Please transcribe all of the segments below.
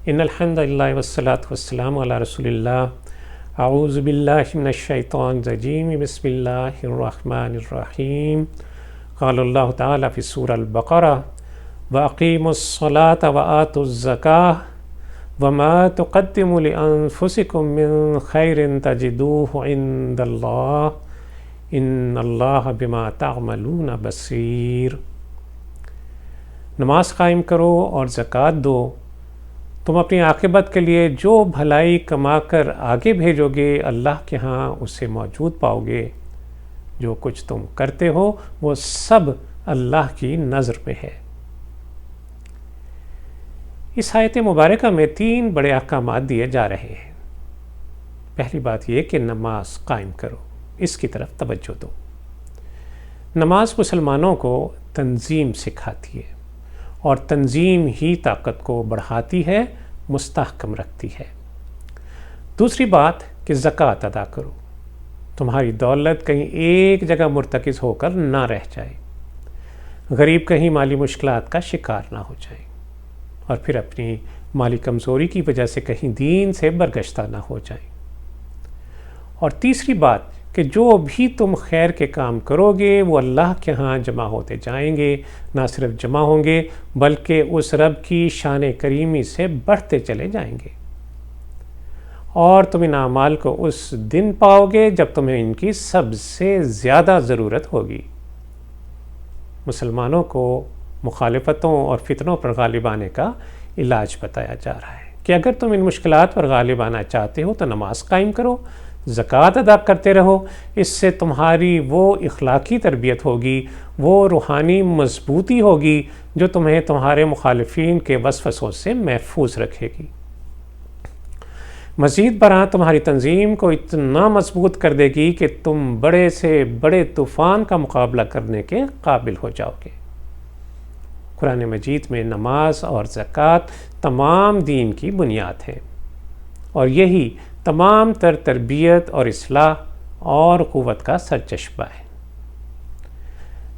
ان الحمد للہ والصلاۃ والسلام علی رسول اللہ اعوذ باللہ من الشیطان الرجیم بسم اللہ الرحمن الرحیم قال اللہ تعالی فی سورہ البقرہ واقیموا الصلاۃ وآتوا الزکاۃ وما تقدموا لانفسکم من خیر تجدوہ عند اللہ ان اللہ بما تعملون بصیر۔ نماز قائم کرو اور زکوٰۃ دو، تم اپنی عاقبت کے لیے جو بھلائی کما کر آگے بھیجو گے اللہ کے ہاں اسے موجود پاؤ گے۔ جو کچھ تم کرتے ہو وہ سب اللہ کی نظر میں ہے۔ اس آیت مبارکہ میں 3 بڑے احکامات دیے جا رہے ہیں۔ پہلی بات یہ کہ نماز قائم کرو، اس کی طرف توجہ دو۔ نماز مسلمانوں کو تنظیم سکھاتی ہے اور تنظیم ہی طاقت کو بڑھاتی ہے، مستحکم رکھتی ہے۔ دوسری بات کہ زکوٰۃ ادا کرو، تمہاری دولت کہیں ایک جگہ مرتکز ہو کر نہ رہ جائے، غریب کہیں مالی مشکلات کا شکار نہ ہو جائے اور پھر اپنی مالی کمزوری کی وجہ سے کہیں دین سے برگشتہ نہ ہو جائیں۔ اور تیسری بات کہ جو بھی تم خیر کے کام کرو گے وہ اللہ کے ہاں جمع ہوتے جائیں گے، نہ صرف جمع ہوں گے بلکہ اس رب کی شان کریمی سے بڑھتے چلے جائیں گے، اور تم ان اعمال کو اس دن پاؤ گے جب تمہیں ان کی سب سے زیادہ ضرورت ہوگی۔ مسلمانوں کو مخالفتوں اور فتنوں پر غالب آنے کا علاج بتایا جا رہا ہے کہ اگر تم ان مشکلات پر غالب آنا چاہتے ہو تو نماز قائم کرو، زکوٰۃ ادا کرتے رہو۔ اس سے تمہاری وہ اخلاقی تربیت ہوگی، وہ روحانی مضبوطی ہوگی جو تمہیں تمہارے مخالفین کے وسوسوں سے محفوظ رکھے گی۔ مزید برآں تمہاری تنظیم کو اتنا مضبوط کر دے گی کہ تم بڑے سے بڑے طوفان کا مقابلہ کرنے کے قابل ہو جاؤ گے۔ قرآن مجید میں نماز اور زکوٰۃ تمام دین کی بنیاد ہے، اور یہی تمام تر تربیت اور اصلاح اور قوت کا سرچشمہ ہے۔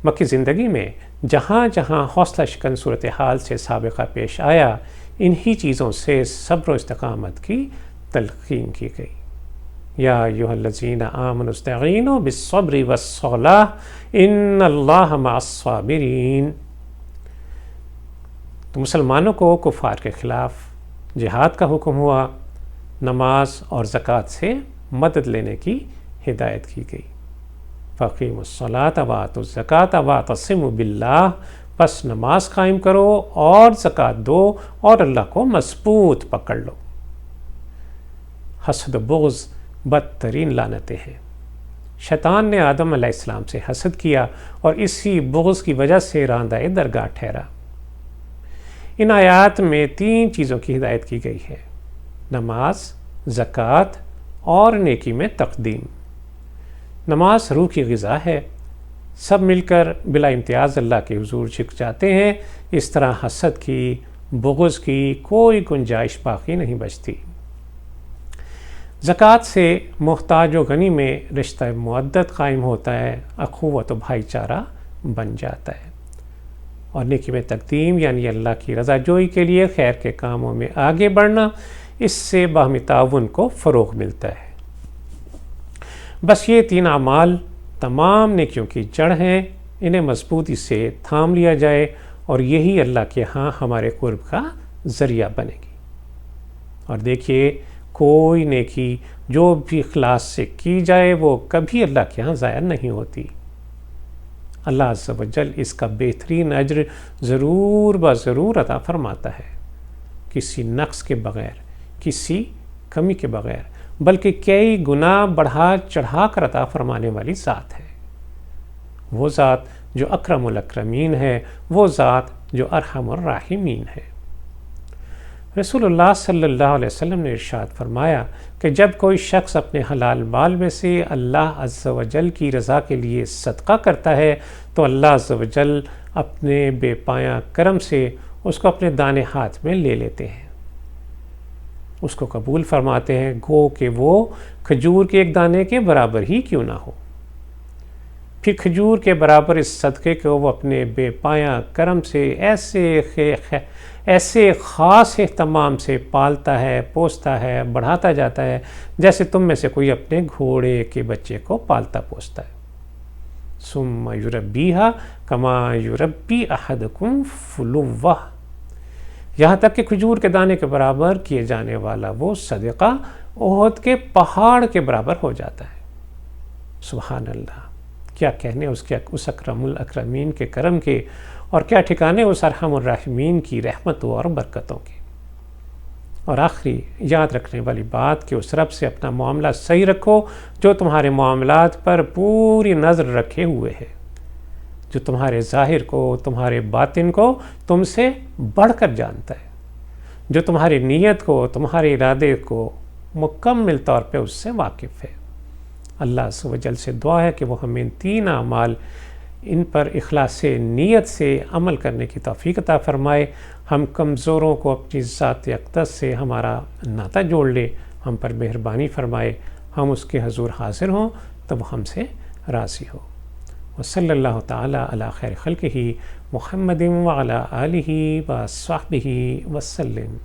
مکی زندگی میں جہاں جہاں حوصلہ شکن صورتحال سے سابقہ پیش آیا، انہی چیزوں سے صبر و استقامت کی تلقین کی گئی۔ یا ایھا الذین آمنوا استعینوا بالصبر والصلاۃ ان اللہ مع الصابرین۔ تو مسلمانوں کو کفار کے خلاف جہاد کا حکم ہوا، نماز اور زکوٰۃ سے مدد لینے کی ہدایت کی گئی۔ فاقیموا الصلاۃ وآتوا الزکاۃ واعتصموا باللہ، پس نماز قائم کرو اور زکوٰۃ دو اور اللہ کو مضبوط پکڑ لو۔ حسد و بغض بدترین لعنتیں ہیں۔ شیطان نے آدم علیہ السلام سے حسد کیا اور اسی بغض کی وجہ سے راندہ درگاہ ٹھہرا۔ ان آیات میں 3 چیزوں کی ہدایت کی گئی ہے: نماز، زکوٰۃ اور نیکی میں تقدیم۔ نماز روح کی غذا ہے، سب مل کر بلا امتیاز اللہ کے حضور جھک جاتے ہیں، اس طرح حسد کی، بغض کی کوئی گنجائش باقی نہیں بچتی۔ زکوٰۃ سے محتاج و غنی میں رشتہ مودت قائم ہوتا ہے، اخوت و بھائی چارہ بن جاتا ہے۔ اور نیکی میں تقدیم یعنی اللہ کی رضا جوئی کے لیے خیر کے کاموں میں آگے بڑھنا، اس سے باہمی تعاون کو فروغ ملتا ہے۔ بس یہ 3 اعمال تمام نیکیوں کی جڑ ہیں، انہیں مضبوطی سے تھام لیا جائے اور یہی اللہ کے ہاں ہمارے قرب کا ذریعہ بنے گی۔ اور دیکھیے، کوئی نیکی جو بھی اخلاص سے کی جائے وہ کبھی اللہ کے ہاں ضائع نہیں ہوتی۔ اللہ عز و جل اس کا بہترین اجر ضرور بضرور عطا فرماتا ہے، کسی نقص کے بغیر، کسی کمی کے بغیر، بلکہ کئی گنا بڑھا چڑھا کر عطا فرمانے والی ذات ہے۔ وہ ذات جو اکرم الاکرمین ہے، وہ ذات جو ارحم الراحمین ہے۔ رسول اللہ صلی اللہ علیہ وسلم نے ارشاد فرمایا کہ جب کوئی شخص اپنے حلال مال میں سے اللہ عز و جل کی رضا کے لیے صدقہ کرتا ہے تو اللہ عز و جل اپنے بے پایاں کرم سے اس کو اپنے دانے ہاتھ میں لے لیتے ہیں، اس کو قبول فرماتے ہیں، گو کہ وہ کھجور کے ایک دانے کے برابر ہی کیوں نہ ہو۔ پھر کھجور کے برابر اس صدقے کو وہ اپنے بے پایاں کرم سے ایسے خاص اہتمام سے پالتا ہے، پوستا ہے، بڑھاتا جاتا ہے جیسے تم میں سے کوئی اپنے گھوڑے کے بچے کو پالتا پوستا ہے۔ ثم یربیہا کما یربی احدکم فلوہ، یہاں تک کہ کھجور کے دانے کے برابر کیے جانے والا وہ صدقہ احد کے پہاڑ کے برابر ہو جاتا ہے۔ سبحان اللہ، کیا کہنے اس اکرم الاکرمین کے کرم کے، اور کیا ٹھکانے اس ارحم الراحمین کی رحمتوں اور برکتوں کے۔ اور آخری یاد رکھنے والی بات کہ اس رب سے اپنا معاملہ صحیح رکھو جو تمہارے معاملات پر پوری نظر رکھے ہوئے ہے، جو تمہارے ظاہر کو، تمہارے باطن کو تم سے بڑھ کر جانتا ہے، جو تمہاری نیت کو، تمہارے ارادے کو مکمل طور پہ اس سے واقف ہے۔ اللہ عز و جل سے دعا ہے کہ وہ ہمیں ان 3 اعمال ان پر اخلاص نیت سے عمل کرنے کی توفیق عطا فرمائے، ہم کمزوروں کو اپنی ذات اقدس سے ہمارا ناطہ جوڑ لے، ہم پر مہربانی فرمائے، ہم اس کے حضور حاضر ہوں تو وہ ہم سے راضی ہو۔ وصلی اللہ تعالی علی خیر خلقہ محمد وعلی آلہ وصحبہ وسلم۔